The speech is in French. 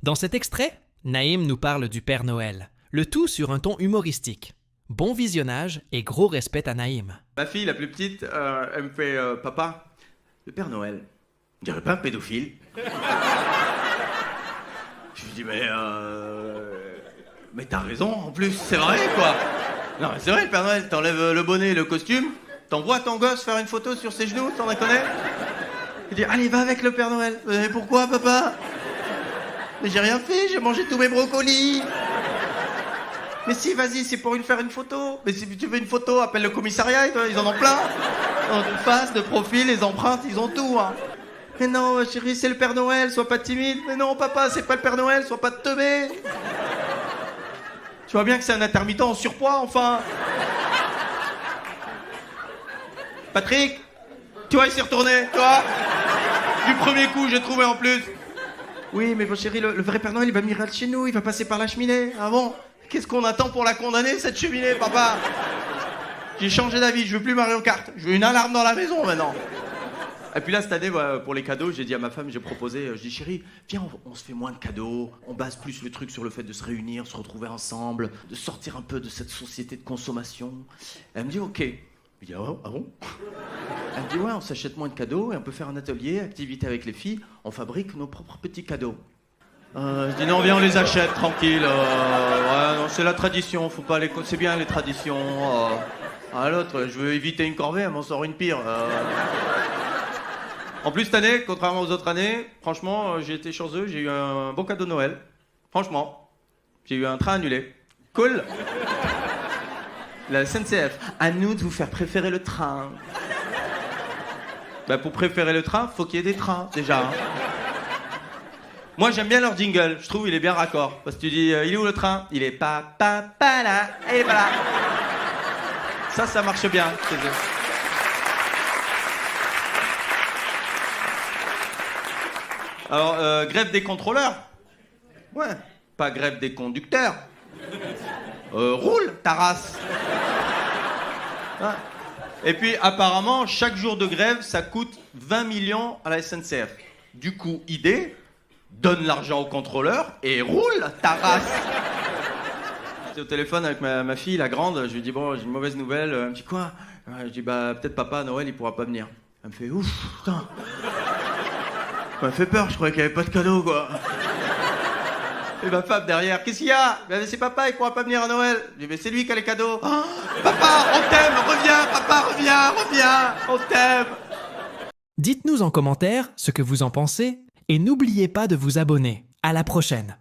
Dans cet extrait, Naïm nous parle du Père Noël, le tout sur un ton humoristique. Bon visionnage et gros respect à Naïm. Ma fille, la plus petite, elle me fait Papa, le Père Noël, on dirait pas un pédophile. Je lui dis mais t'as raison, en plus, c'est vrai, quoi. Non, mais c'est vrai, le Père Noël, t'enlèves le bonnet et le costume, t'envoies ton gosse faire une photo sur ses genoux, t'en connais. Il dit, allez, va avec le Père Noël. Mais pourquoi, papa? Mais j'ai rien fait, j'ai mangé tous mes brocolis. Mais si, vas-y, c'est pour faire une photo. Mais si tu veux une photo, appelle le commissariat, ils en ont plein. De face, de profil, les empreintes, ils ont tout. Hein. Mais non, chérie, c'est le Père Noël, sois pas timide. Mais non, papa, c'est pas le Père Noël, sois pas teubé. Tu vois bien que c'est un intermittent en surpoids, enfin. Patrick, tu vois, il s'est retourné, tu vois. Du premier coup, j'ai trouvé en plus. Oui, mais bon, chérie, le vrai Père Noël, il va venir chez nous, il va passer par la cheminée. Ah bon? Qu'est-ce qu'on attend pour la condamner, cette cheminée, papa? J'ai changé d'avis, je veux plus Mario Kart. Je veux une alarme dans la maison, maintenant. Et puis là, cette année, pour les cadeaux, j'ai dit à ma femme, j'ai proposé, je dis, chérie, viens, on se fait moins de cadeaux, on base plus le truc sur le fait de se réunir, se retrouver ensemble, de sortir un peu de cette société de consommation. Elle me dit, ok. Je dis, ah bon? Elle me dit, ouais, on s'achète moins de cadeaux et on peut faire un atelier, activité avec les filles, on fabrique nos propres petits cadeaux. Je dis non, viens, on les achète, tranquille. Ouais, non, c'est la tradition, faut pas les... C'est bien les traditions. Ah, l'autre, je veux éviter une corvée, elle m'en sort une pire. En plus, cette année, contrairement aux autres années, franchement, j'ai été chanceux, j'ai eu un bon cadeau de Noël. Franchement, j'ai eu un train annulé. Cool. La SNCF, à nous de vous faire préférer le train. Bah, pour préférer le train, faut qu'il y ait des trains, déjà. Hein. Moi, j'aime bien leur jingle. Je trouve il est bien raccord. Parce que tu dis, il est où le train? Il est pas là. Et voilà. Ça marche bien chez eux. Alors, grève des contrôleurs? Ouais. Pas grève des conducteurs. Roule, ta race. Ouais. Et puis, apparemment, chaque jour de grève, ça coûte 20 millions à la SNCF. Du coup, idée... Donne l'argent au contrôleur et roule ta race. J'étais au téléphone avec ma fille, la grande, je lui dis bon, j'ai une mauvaise nouvelle. Elle me dit quoi? Je dis bah peut-être papa à Noël il pourra pas venir. Elle me fait ouf, putain. Ça m'a fait peur, je croyais qu'il y avait pas de cadeau quoi. Et ma femme derrière, qu'est-ce qu'il y a? Ben, c'est papa, il pourra pas venir à Noël. Je dis mais c'est lui qui a les cadeaux. Oh, papa, on t'aime, reviens, papa, reviens, on t'aime. Dites-nous en commentaire ce que vous en pensez et n'oubliez pas de vous abonner. À la prochaine.